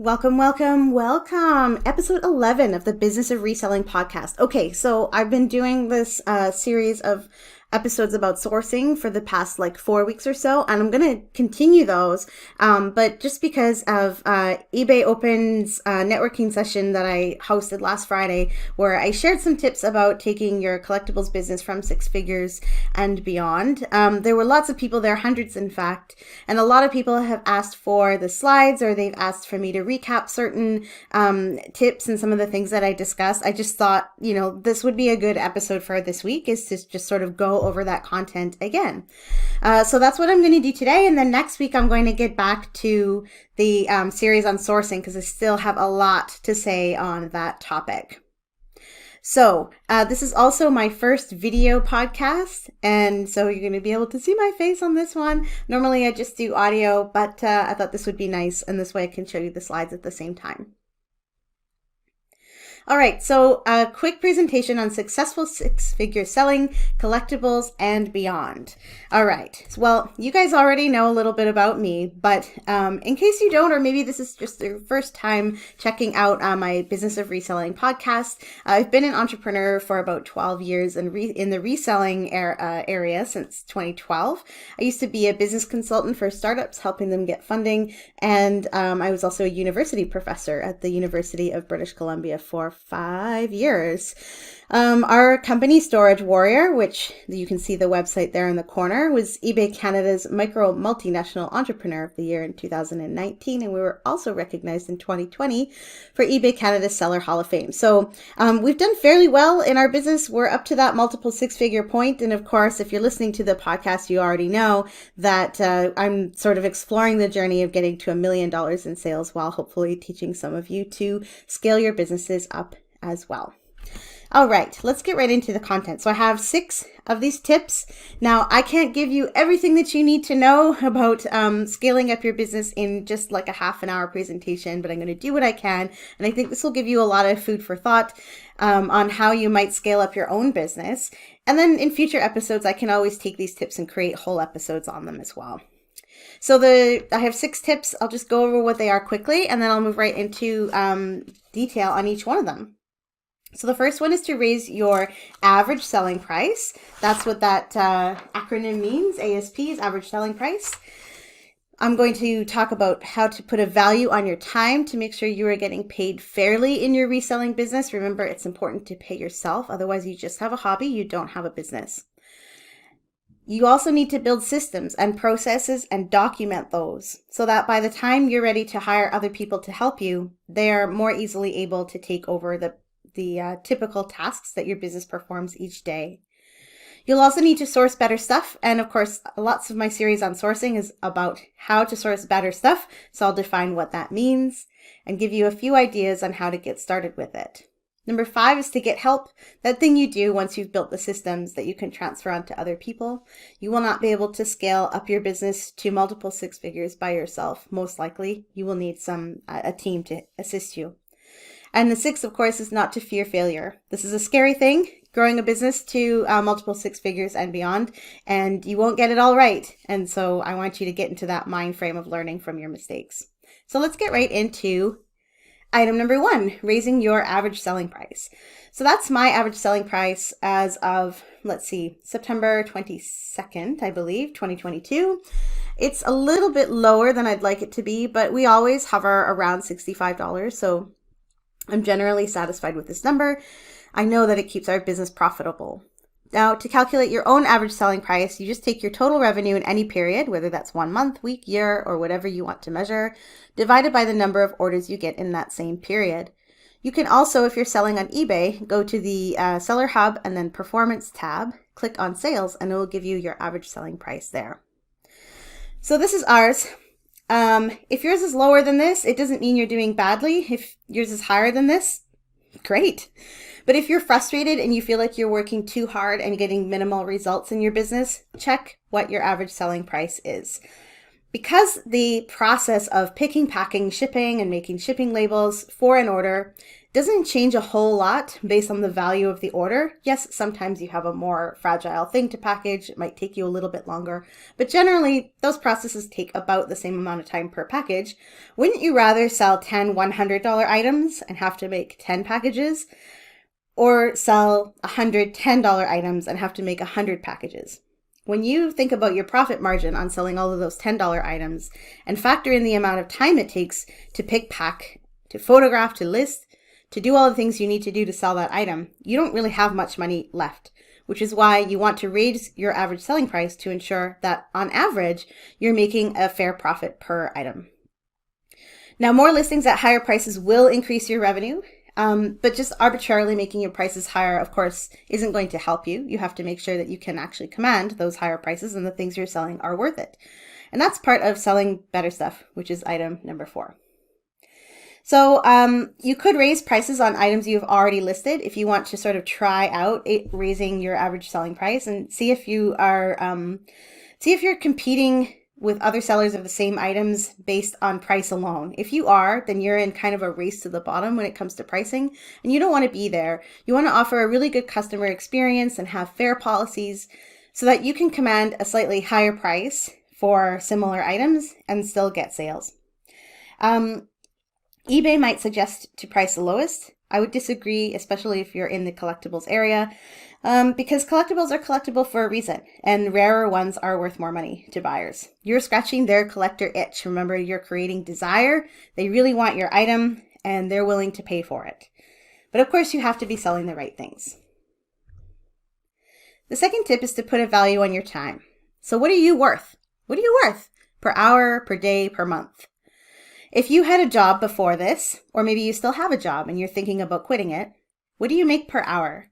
Welcome, welcome, welcome. Episode 11 of the Business of Reselling podcast. Okay, so I've been doing this series of episodes about sourcing for the past 4 weeks or so, and I'm going to continue those. But just because of eBay Open's networking session that I hosted last Friday, where I shared some tips about taking your collectibles business from 6 figures and beyond. There were lots of people there, hundreds in fact, and a lot of people have asked for the slides, or they've asked for me to recap certain tips and some of the things that I discussed. I just thought, this would be a good episode for this week, is to just sort of go over that content again. So that's what I'm going to do today. And then next week, I'm going to get back to the series on sourcing, because I still have a lot to say on that topic. So this is also my first video podcast, and so you're going to be able to see my face on this one. Normally I just do audio, but I thought this would be nice, and this way I can show you the slides at the same time. All right, so a quick presentation on successful 6-figure selling, collectibles, and beyond. All right, well, you guys already know a little bit about me, but in case you don't, or maybe this is just your first time checking out my Business of Reselling podcast, I've been an entrepreneur for about 12 years and in the reselling area since 2012. I used to be a business consultant for startups, helping them get funding, and I was also a university professor at the University of British Columbia for 5 years. Our company, Storage Warrior, which you can see the website there in the corner, was eBay Canada's Micro Multinational Entrepreneur of the Year in 2019, and we were also recognized in 2020 for eBay Canada's Seller Hall of Fame. So we've done fairly well in our business. We're up to that multiple 6-figure point, and of course, if you're listening to the podcast, you already know that I'm sort of exploring the journey of getting to $1 million in sales, while hopefully teaching some of you to scale your businesses up as well. All right, let's get right into the content. So I have 6 of these tips. Now, I can't give you everything that you need to know about scaling up your business in just like a half an hour presentation, but I'm going to do what I can. And I think this will give you a lot of food for thought on how you might scale up your own business. And then in future episodes, I can always take these tips and create whole episodes on them as well. So I have 6 tips. I'll just go over what they are quickly, and then I'll move right into detail on each one of them. So the first one is to raise your average selling price. That's what that acronym means. ASP is average selling price. I'm going to talk about how to put a value on your time to make sure you are getting paid fairly in your reselling business. Remember, it's important to pay yourself. Otherwise, you just have a hobby. You don't have a business. You also need to build systems and processes and document those so that by the time you're ready to hire other people to help you, they are more easily able to take over the typical tasks that your business performs each day. You'll also need to source better stuff. And of course, lots of my series on sourcing is about how to source better stuff. So I'll define what that means and give you a few ideas on how to get started with it. Number 5 is to get help. That thing you do once you've built the systems that you can transfer on to other people. You will not be able to scale up your business to multiple 6 figures by yourself. Most likely, you will need a team to assist you. And the 6th, of course, is not to fear failure. This is a scary thing, growing a business to multiple 6 figures and beyond, and you won't get it all right. And so I want you to get into that mind frame of learning from your mistakes. So let's get right into item number 1, raising your average selling price. So that's my average selling price as of, September 22nd, I believe, 2022. It's a little bit lower than I'd like it to be, but we always hover around $65. So I'm generally satisfied with this number. I know that it keeps our business profitable. Now, to calculate your own average selling price, you just take your total revenue in any period, whether that's 1 month, week, year, or whatever you want to measure, divided by the number of orders you get in that same period. You can also, if you're selling on eBay, go to the Seller Hub and then Performance tab, click on Sales, and it will give you your average selling price there. So this is ours. If yours is lower than this, it doesn't mean you're doing badly. If yours is higher than this, great. But if you're frustrated and you feel like you're working too hard and getting minimal results in your business, check what your average selling price is. Because the process of picking, packing, shipping, and making shipping labels for an order doesn't change a whole lot based on the value of the order. Yes, sometimes you have a more fragile thing to package. It might take you a little bit longer, but generally those processes take about the same amount of time per package. Wouldn't you rather sell 10 $100 items and have to make 10 packages, or sell 100 $10 items and have to make 100 packages? When you think about your profit margin on selling all of those $10 items and factor in the amount of time it takes to pick, pack, to photograph, to list, to do all the things you need to do to sell that item, you don't really have much money left, which is why you want to raise your average selling price to ensure that on average, you're making a fair profit per item. Now, more listings at higher prices will increase your revenue, but just arbitrarily making your prices higher, of course, isn't going to help you. You have to make sure that you can actually command those higher prices and the things you're selling are worth it. And that's part of selling better stuff, which is item number 4. So you could raise prices on items you've already listed if you want to sort of try out raising your average selling price and see if you are see if you're competing with other sellers of the same items based on price alone. If you are, then you're in kind of a race to the bottom when it comes to pricing, and you don't want to be there. You want to offer a really good customer experience and have fair policies so that you can command a slightly higher price for similar items and still get sales. eBay might suggest to price the lowest. I would disagree, especially if you're in the collectibles area, because collectibles are collectible for a reason, and rarer ones are worth more money to buyers. You're scratching their collector itch. Remember, you're creating desire. They really want your item, and they're willing to pay for it. But of course, you have to be selling the right things. The second tip is to put a value on your time. So what are you worth? What are you worth per hour, per day, per month? If you had a job before this, or maybe you still have a job and you're thinking about quitting it, what do you make per hour?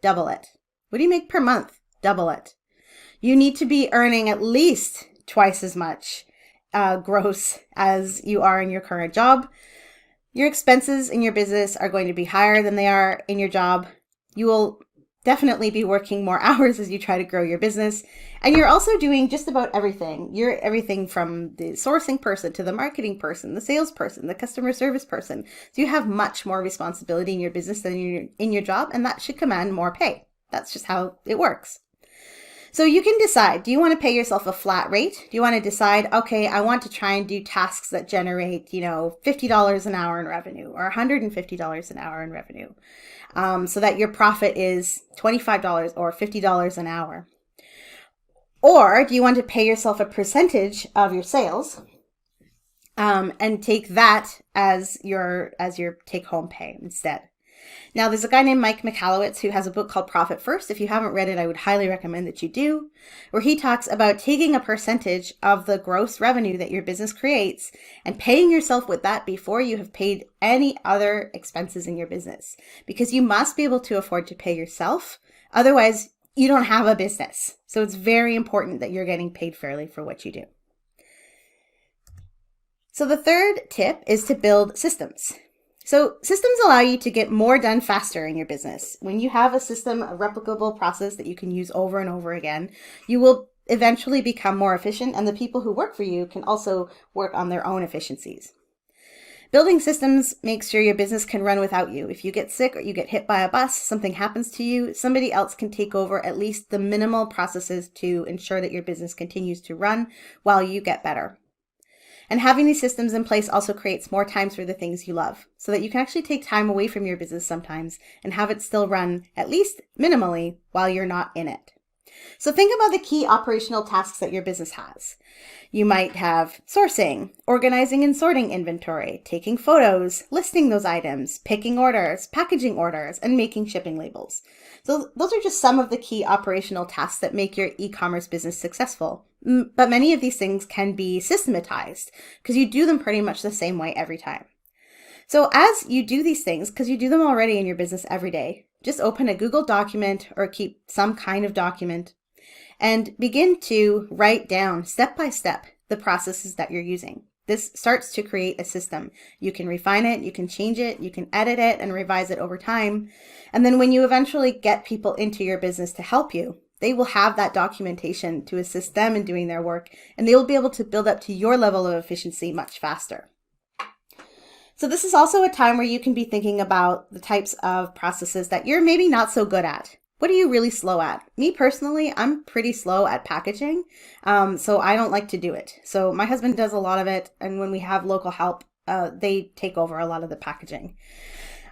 Double it. What do you make per month? Double it. You need to be earning at least twice as much gross as you are in your current job. Your expenses in your business are going to be higher than they are in your job. You will definitely be working more hours as you try to grow your business. And you're also doing just about everything. You're everything from the sourcing person to the marketing person, the salesperson, the customer service person. So you have much more responsibility in your business than in your job, and that should command more pay. That's just how it works. So you can decide, do you want to pay yourself a flat rate? Do you want to decide, okay, I want to try and do tasks that generate, $50 an hour in revenue or $150 an hour in revenue, so that your profit is $25 or $50 an hour? Or do you want to pay yourself a percentage of your sales and take that as your take-home pay instead? Now, there's a guy named Mike Michalowicz who has a book called Profit First. If you haven't read it, I would highly recommend that you do, where he talks about taking a percentage of the gross revenue that your business creates and paying yourself with that before you have paid any other expenses in your business, because you must be able to afford to pay yourself. Otherwise, you don't have a business. So it's very important that you're getting paid fairly for what you do. So the third tip is to build systems. So systems allow you to get more done faster in your business. When you have a system, a replicable process that you can use over and over again, you will eventually become more efficient, and the people who work for you can also work on their own efficiencies. Building systems makes sure your business can run without you. If you get sick or you get hit by a bus, something happens to you, somebody else can take over at least the minimal processes to ensure that your business continues to run while you get better. And having these systems in place also creates more times for the things you love, so that you can actually take time away from your business sometimes and have it still run, at least minimally, while you're not in it. So think about the key operational tasks that your business has. You might have sourcing, organizing and sorting inventory, taking photos, listing those items, picking orders, packaging orders, and making shipping labels. So those are just some of the key operational tasks that make your e-commerce business successful. But many of these things can be systematized because you do them pretty much the same way every time. So as you do these things, because you do them already in your business every day, just open a Google document or keep some kind of document and begin to write down step by step the processes that you're using. This starts to create a system. You can refine it, you can change it, you can edit it and revise it over time. And then when you eventually get people into your business to help you, they will have that documentation to assist them in doing their work, and they will be able to build up to your level of efficiency much faster. So this is also a time where you can be thinking about the types of processes that you're maybe not so good at. What are you really slow at? Me personally, I'm pretty slow at packaging, so I don't like to do it. So my husband does a lot of it, and when we have local help, they take over a lot of the packaging.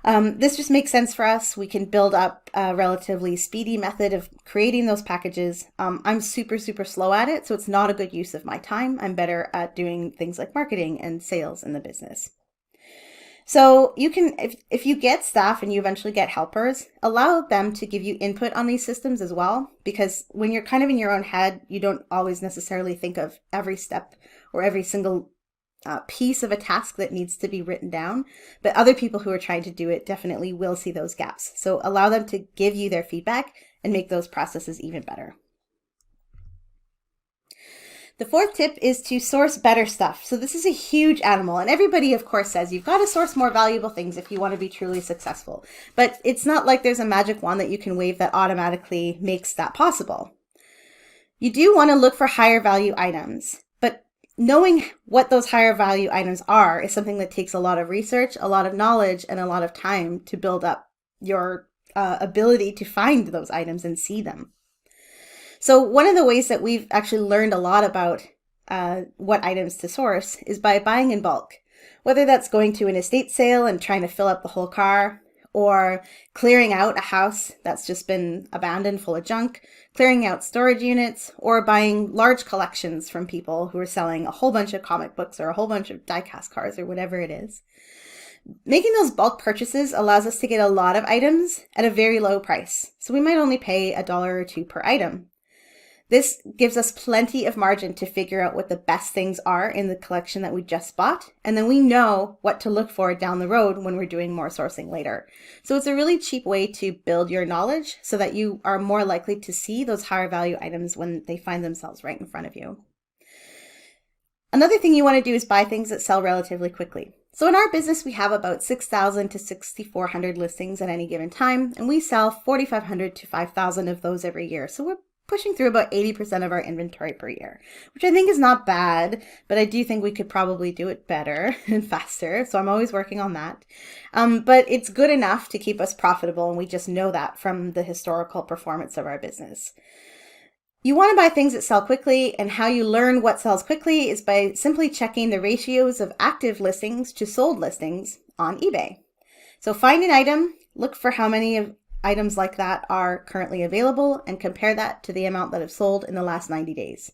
This just makes sense for us. We can build up a relatively speedy method of creating those packages. I'm super, super slow at it, so it's not a good use of my time. I'm better at doing things like marketing and sales in the business. So you can, if you get staff and you eventually get helpers, allow them to give you input on these systems as well, because when you're kind of in your own head, you don't always necessarily think of every step or every single piece of a task that needs to be written down, but other people who are trying to do it definitely will see those gaps. So allow them to give you their feedback and make those processes even better. The fourth tip is to source better stuff. So this is a huge animal, and everybody of course says you've got to source more valuable things if you want to be truly successful. But it's not like there's a magic wand that you can wave that automatically makes that possible. You do want to look for higher value items, but knowing what those higher value items are is something that takes a lot of research, a lot of knowledge, and a lot of time to build up your ability to find those items and see them. So one of the ways that we've actually learned a lot about what items to source is by buying in bulk, whether that's going to an estate sale and trying to fill up the whole car, or clearing out a house that's just been abandoned full of junk, clearing out storage units, or buying large collections from people who are selling a whole bunch of comic books or a whole bunch of die-cast cars or whatever it is. Making those bulk purchases allows us to get a lot of items at a very low price, so we might only pay $1 or $2 per item. This gives us plenty of margin to figure out what the best things are in the collection that we just bought, and then we know what to look for down the road when we're doing more sourcing later. So it's a really cheap way to build your knowledge so that you are more likely to see those higher value items when they find themselves right in front of you. Another thing you want to do is buy things that sell relatively quickly. So in our business, we have about 6,000 to 6,400 listings at any given time, and we sell 4,500 to 5,000 of those every year. So we're pushing through about 80% of our inventory per year, which I think is not bad, but I do think we could probably do it better and faster. So I'm always working on that. But it's good enough to keep us profitable, and we just know that from the historical performance of our business. You want to buy things that sell quickly, and how you learn what sells quickly is by simply checking the ratios of active listings to sold listings on eBay. So find an item, look for how many of items like that are currently available, and compare that to the amount that have sold in the last 90 days.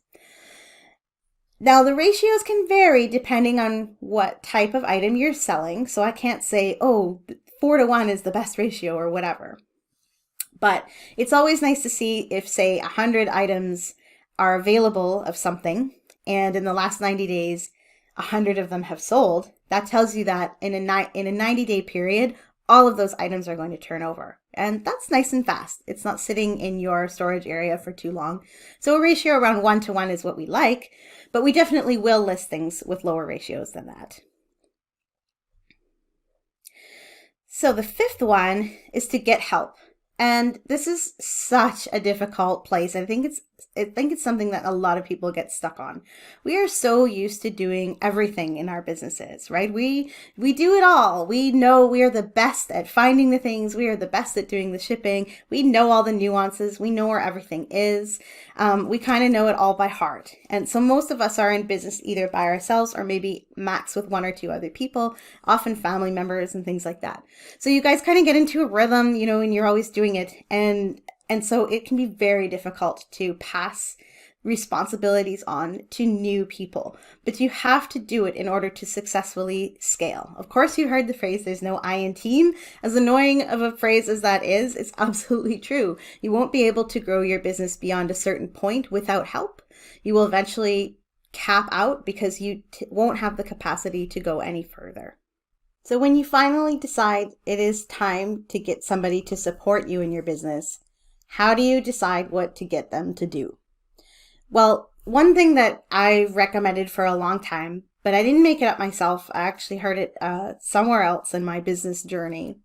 Now, the ratios can vary depending on what type of item you're selling, so I can't say, oh, 4-to-1 is the best ratio or whatever. But it's always nice to see if, say, 100 items are available of something, and in the last 90 days, 100 of them have sold. That tells you that in a 90-day period, all of those items are going to turn over. And that's nice and fast. It's not sitting in your storage area for too long. So a ratio around 1-to-1 is what we like, but we definitely will list things with lower ratios than that. So the fifth one is to get help. And this is such a difficult place. I think it's something that a lot of people get stuck on. We are so used to doing everything in our businesses, right? We do it all. We know we are the best at finding the things. We are the best at doing the shipping. We know all the nuances. We know where everything is. We kind of know it all by heart. And so most of us are in business either by ourselves or maybe max with 1 or 2 other people, often family members and things like that. So you guys kind of get into a rhythm, and you're always doing it. And so it can be very difficult to pass responsibilities on to new people, but you have to do it in order to successfully scale. Of course, you heard the phrase, there's no I in team. As annoying of a phrase as that is, it's absolutely true. You won't be able to grow your business beyond a certain point without help. You will eventually cap out because you won't have the capacity to go any further. So when you finally decide it is time to get somebody to support you in your business, how do you decide what to get them to do? Well, one thing that I recommended for a long time, but I didn't make it up myself, I actually heard it somewhere else in my business journey,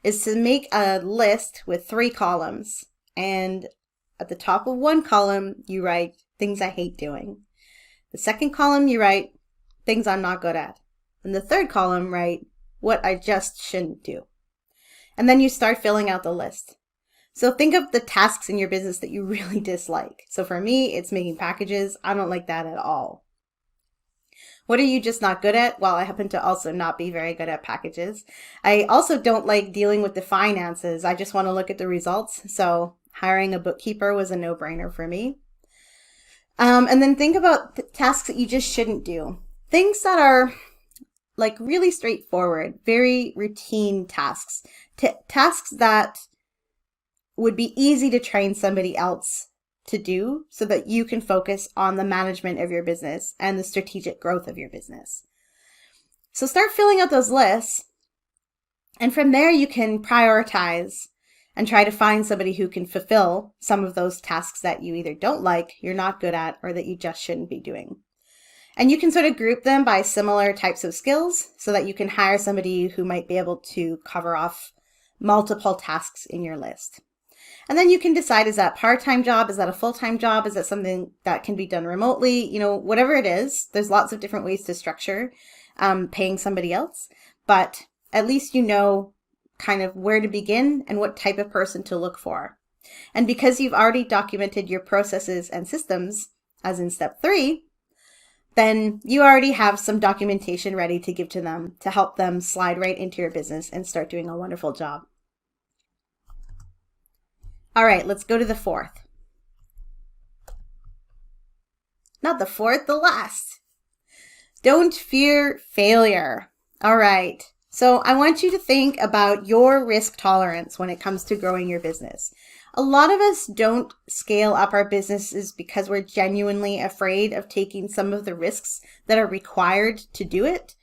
is to make a list with 3 columns. And At the top of one column, you write things I hate doing. The second column, you write things I'm not good at. And the third column, write what I just shouldn't do. And then you start filling out the list. So think of the tasks in your business that you really dislike. So for me, it's making packages. I don't like that at all. What are you just not good at? Well, I happen to also not be very good at packages. I also don't like dealing with the finances. I just want to look at the results. So hiring a bookkeeper was a no-brainer for me. And then think about the tasks that you just shouldn't do. Things that are like really straightforward, very routine tasks. Tasks that would be easy to train somebody else to do so that you can focus on the management of your business and the strategic growth of your business. So start filling out those lists, and from there you can prioritize and try to find somebody who can fulfill some of those tasks that you either don't like, you're not good at, or that you just shouldn't be doing. And you can sort of group them by similar types of skills so that you can hire somebody who might be able to cover off multiple tasks in your list. And then you can decide, is that a part-time job? Is that a full-time job? Is that something that can be done remotely? You know, whatever it is, there's lots of different ways to structure paying somebody else. But at least you know kind of where to begin and what type of person to look for. And because you've already documented your processes and systems, as in step 3, then you already have some documentation ready to give to them to help them slide right into your business and start doing a wonderful job. All right, let's go to the 4th. Not the 4th, the last. Don't fear failure. All right. So I want you to think about your risk tolerance when it comes to growing your business. A lot of us don't scale up our businesses because we're genuinely afraid of taking some of the risks that are required to do it.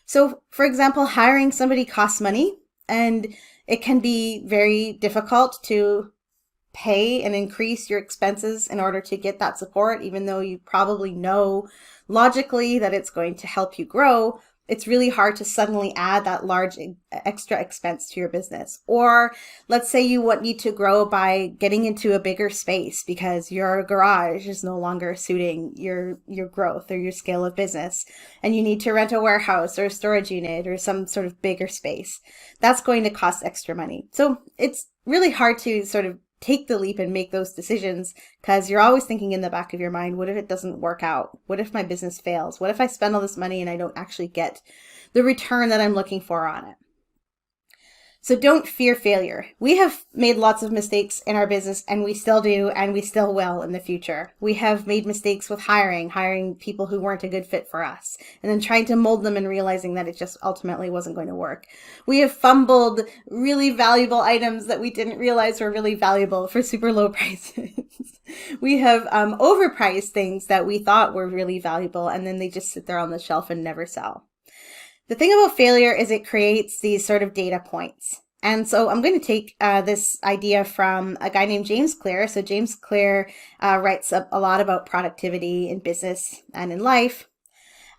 So, for example, hiring somebody costs money, and it can be very difficult to pay and increase your expenses in order to get that support, even though you probably know logically that it's going to help you grow. It's really hard to suddenly add that large extra expense to your business. Or let's say you need to grow by getting into a bigger space because your garage is no longer suiting your growth or your scale of business, and you need to rent a warehouse or a storage unit or some sort of bigger space. That's going to cost extra money. So it's really hard to sort of take the leap and make those decisions because you're always thinking in the back of your mind, what if it doesn't work out? What if my business fails? What if I spend all this money and I don't actually get the return that I'm looking for on it? So don't fear failure. We have made lots of mistakes in our business, and we still do, and we still will in the future. We have made mistakes with hiring people who weren't a good fit for us, and then trying to mold them and realizing that it just ultimately wasn't going to work. We have fumbled really valuable items that we didn't realize were really valuable for super low prices. We have overpriced things that we thought were really valuable, and then they just sit there on the shelf and never sell. The thing about failure is it creates these sort of data points. And so I'm going to take this idea from a guy named James Clear. So James Clear writes a lot about productivity in business and in life.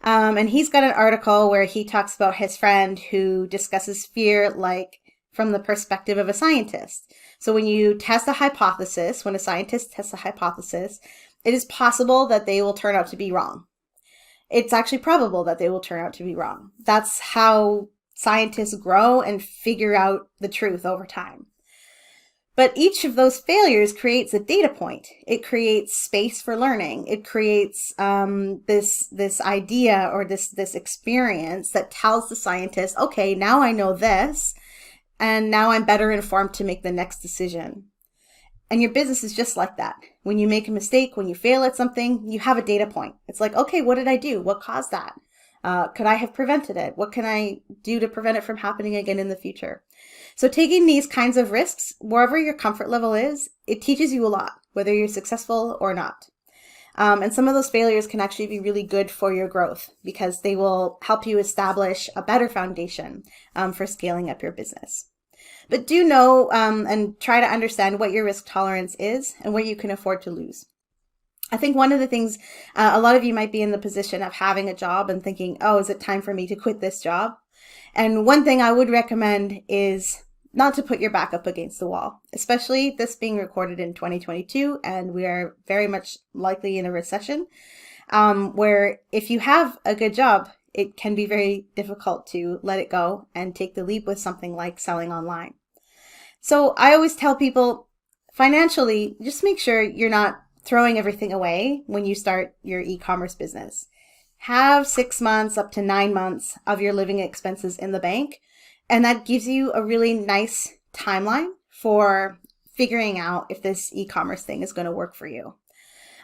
And he's got an article where he talks about his friend who discusses fear like from the perspective of a scientist. So when you test a hypothesis, when a scientist tests a hypothesis, it is possible that they will turn out to be wrong. It's actually probable that they will turn out to be wrong. That's how scientists grow and figure out the truth over time. But each of those failures creates a data point. It creates space for learning. It creates this idea or this experience that tells the scientist, okay, now I know this, and now I'm better informed to make the next decision. And your business is just like that. When you make a mistake, when you fail at something, you have a data point. It's like, okay, what did I do? What caused that? Could I have prevented it? What can I do to prevent it from happening again in the future? So taking these kinds of risks, wherever your comfort level is, it teaches you a lot, whether you're successful or not. And some of those failures can actually be really good for your growth because they will help you establish a better foundation for scaling up your business. But do know and try to understand what your risk tolerance is and what you can afford to lose. I think one of the things, a lot of you might be in the position of having a job and thinking, oh, is it time for me to quit this job? And one thing I would recommend is not to put your back up against the wall, especially this being recorded in 2022, and we are very much likely in a recession, where if you have a good job, it can be very difficult to let it go and take the leap with something like selling online. So I always tell people, financially, just make sure you're not throwing everything away when you start your e-commerce business. Have 6 months up to 9 months of your living expenses in the bank, and that gives you a really nice timeline for figuring out if this e-commerce thing is going to work for you.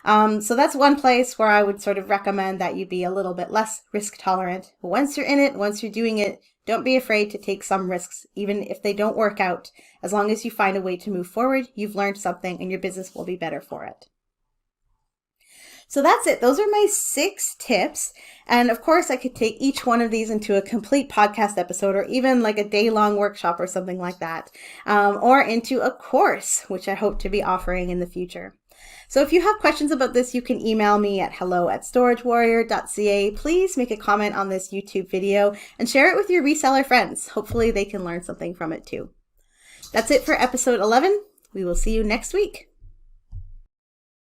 So that's one place where I would sort of recommend that you be a little bit less risk tolerant. Once you're in it, once you're doing it, don't be afraid to take some risks, even if they don't work out. As long as you find a way to move forward, you've learned something and your business will be better for it. So that's it. Those are my 6 tips. And of course, I could take each one of these into a complete podcast episode, or even like a day-long workshop or something like that, or into a course, which I hope to be offering in the future. So if you have questions about this, you can email me at hello@storagewarrior.ca. Please make a comment on this YouTube video and share it with your reseller friends. Hopefully they can learn something from it too. That's it for episode 11. We will see you next week.